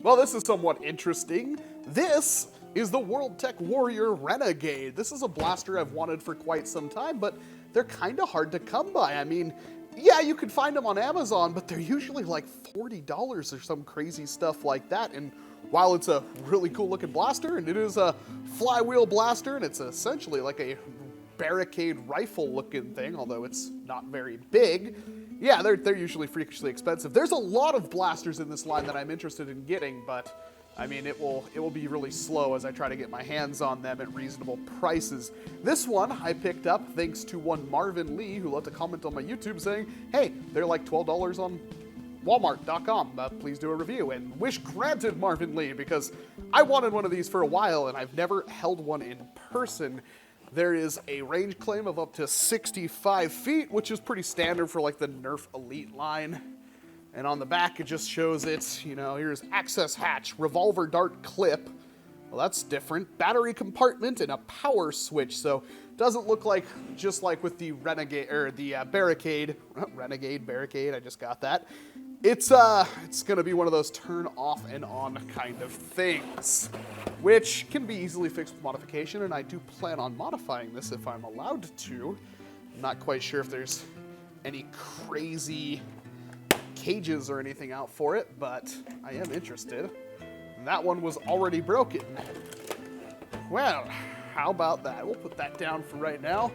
Well, this is somewhat interesting. This is the World Tech Warrior Renegade. This is a blaster I've wanted for quite some time, but they're kind of hard to come by. I mean, yeah, you can find them on Amazon, but they're usually like $40 or some crazy stuff like that. And while it's a really cool looking blaster, and it is a flywheel blaster, and it's essentially like a barricade rifle looking thing, although it's not very big, yeah, they're usually freakishly expensive. There's a lot of blasters in this line that I'm interested in getting, but I mean, it will be really slow as I try to get my hands on them at reasonable prices. This one I picked up thanks to one Marvin Lee, who left a comment on my YouTube saying, hey, they're like $12 on Walmart.com. Please do a review. And wish granted, Marvin Lee, because I wanted one of these for a while and I've never held one in person. There is a range claim of up to 65 feet, which is pretty standard for like the Nerf Elite line. And on the back, it just shows it, you know, here's access hatch, revolver dart clip. Well, that's different. Battery compartment and a power switch. So doesn't look like, just like with the Renegade, or the Barricade, Renegade, Barricade, I just got that. It's gonna be one of those turn off and on kind of things, which can be easily fixed with modification, and I do plan on modifying this if I'm allowed to. I'm not quite sure if there's any crazy cages or anything out for it, but I am interested. And that one was already broken. Well, how about that? We'll put that down for right now.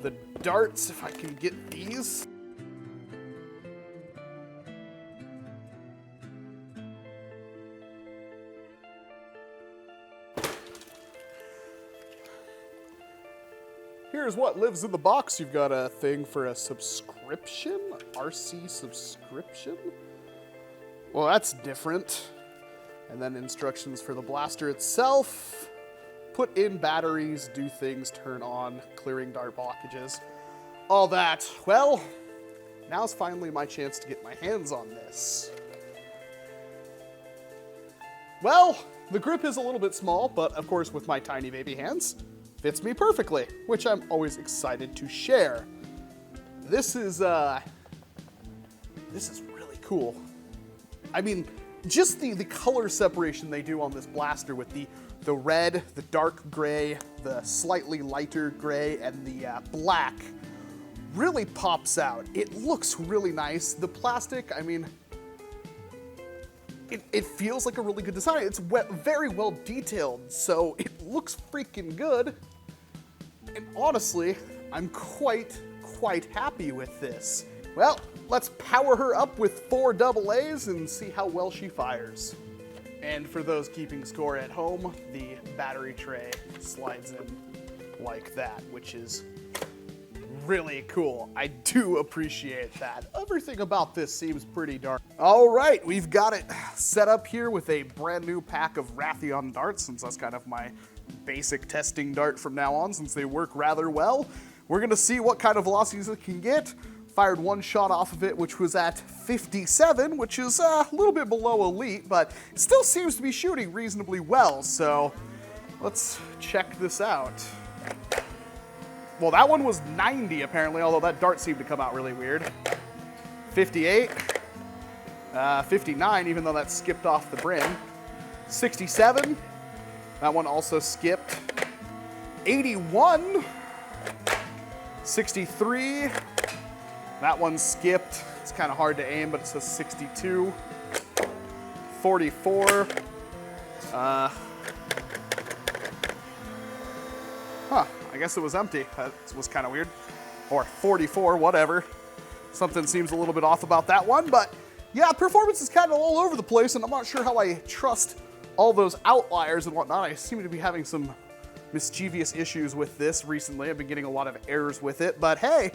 The darts, if I can get these. Here's what lives in the box. You've got a thing for a subscription, RC subscription. Well, that's different. And then instructions for the blaster itself. Put in batteries, do things, turn on, clearing dart blockages, all that. Well, now's finally my chance to get my hands on this. Well, the grip is a little bit small, but of course with my tiny baby hands, fits me perfectly, which I'm always excited to share. This is really cool. I mean, just the color separation they do on this blaster with the red, the dark gray, the slightly lighter gray, and the black really pops out. It looks really nice. The plastic, I mean, it feels like a really good design. It's very well detailed, so it looks freaking good. And honestly, I'm quite happy with this. Well, let's power her up with 4 AA's and see how well she fires. And for those keeping score at home, the battery tray slides in like that, which is really cool. I do appreciate that. Everything about this seems pretty dark. All right, we've got it set up here with a brand new pack of Raytheon darts, since that's kind of my basic testing dart from now on, since they work rather well. We're gonna see what kind of velocities it can get. Fired one shot off of it, which was at 57, which is a little bit below elite, but it still seems to be shooting reasonably well, so let's check this out. Well, that one was 90 apparently, although that dart seemed to come out really weird. 58, 59, even though that skipped off the brim. 67, that one also skipped. 81, 63, that one skipped. It's kind of hard to aim, but it says 62. 44. I guess it was empty. That was kind of weird. Or 44, whatever. Something seems a little bit off about that one, but yeah, performance is kind of all over the place, and I'm not sure how I trust all those outliers and whatnot. I seem to be having some mischievous issues with this recently. I've been getting a lot of errors with it, but hey,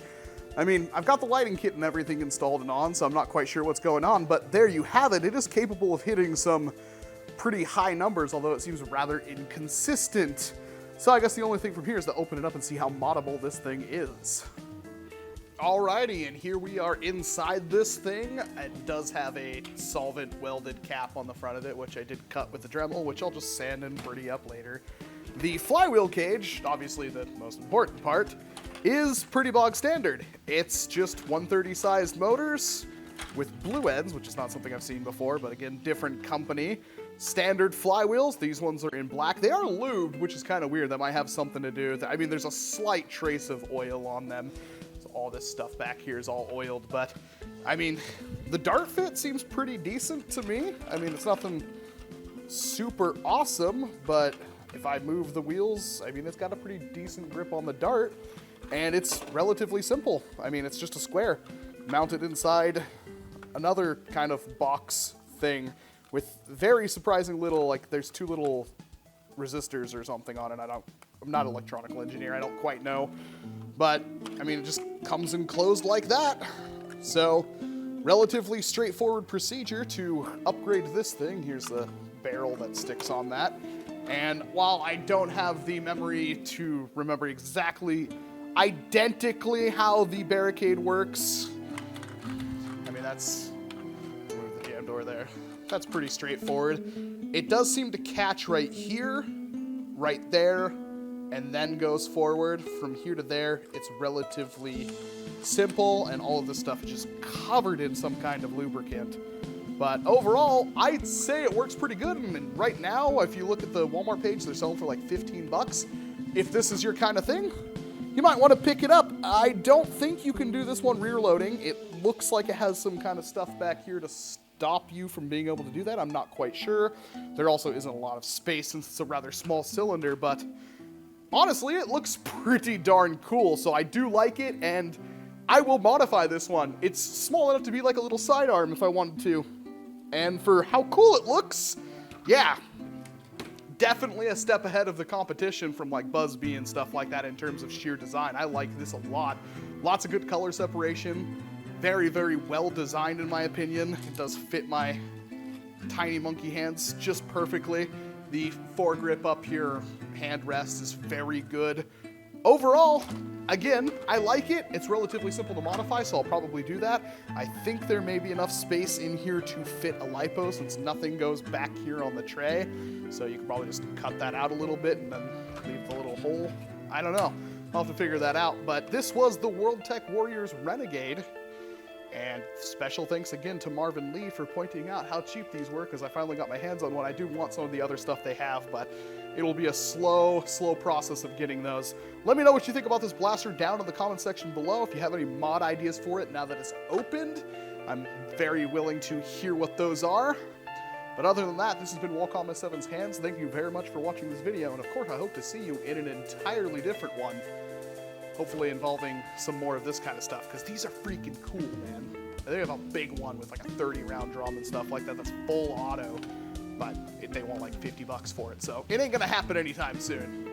I mean, I've got the lighting kit and everything installed and on, so I'm not quite sure what's going on, but there you have it. It is capable of hitting some pretty high numbers, although it seems rather inconsistent. So I guess the only thing from here is to open it up and see how moddable this thing is. Alrighty, and here we are inside this thing. It does have a solvent welded cap on the front of it, which I did cut with the Dremel, which I'll just sand and pretty up later. The flywheel cage, obviously the most important part, is pretty bog standard. It's just 130 sized motors with blue ends, which is not something I've seen before, but again, different company. standard flywheels. These ones are in black. They are lubed, which is kind of weird. That might have something to do with it. I mean, there's a slight trace of oil on them. So all this stuff back here is all oiled, but I mean, the dart fit seems pretty decent to me. I mean, it's nothing super awesome, but if I move the wheels, I mean, it's got a pretty decent grip on the dart, and it's relatively simple. I mean, it's just a square mounted inside another kind of box thing with very surprising little, like, there's 2 little resistors or something on it. I'm not an electronical engineer, I don't quite know, but I mean, it just comes enclosed like that. So, relatively straightforward procedure to upgrade this thing. Here's the barrel that sticks on that. And while I don't have the memory to remember identically how the barricade works, I mean, move the jam door there. That's pretty straightforward. It does seem to catch right here, right there, and then goes forward. From here to there, it's relatively simple, and all of this stuff is just covered in some kind of lubricant. But overall, I'd say it works pretty good. And right now, if you look at the Walmart page, they're selling for like 15 bucks. If this is your kind of thing, you might want to pick it up. I don't think you can do this one rear loading. It looks like it has some kind of stuff back here to stop you from being able to do that. I'm not quite sure. There also isn't a lot of space since it's a rather small cylinder, but honestly, it looks pretty darn cool. So I do like it, and I will modify this one. It's small enough to be like a little sidearm if I wanted to. And for how cool it looks, yeah, definitely a step ahead of the competition from like Blvd and stuff like that in terms of sheer design. I like this a lot. Lots of good color separation. Very, very well designed in my opinion. It does fit my tiny monkey hands just perfectly. The foregrip up here, hand rest, is very good. Overall, again, I like it. It's relatively simple to modify, so I'll probably do that. I think there may be enough space in here to fit a lipo since nothing goes back here on the tray. So you can probably just cut that out a little bit and then leave the little hole. I don't know. I'll have to figure that out. But this was the WorldTech Warriors Renegade. And special thanks again to Marvin Lee for pointing out how cheap these were, because I finally got my hands on one. I do want some of the other stuff they have, but it'll be a slow process of getting those. Let me know what you think about this blaster down in the comment section below. If you have any mod ideas for it now that it's opened, I'm very willing to hear what those are. But other than that, this has been Walcom S7's Hands. Thank you very much for watching this video, and of course I hope to see you in an entirely different one. Hopefully involving some more of this kind of stuff, because these are freaking cool, man. They have a big one with like a 30-round drum and stuff like that that's full auto, but they want like 50 bucks for it, so it ain't gonna happen anytime soon.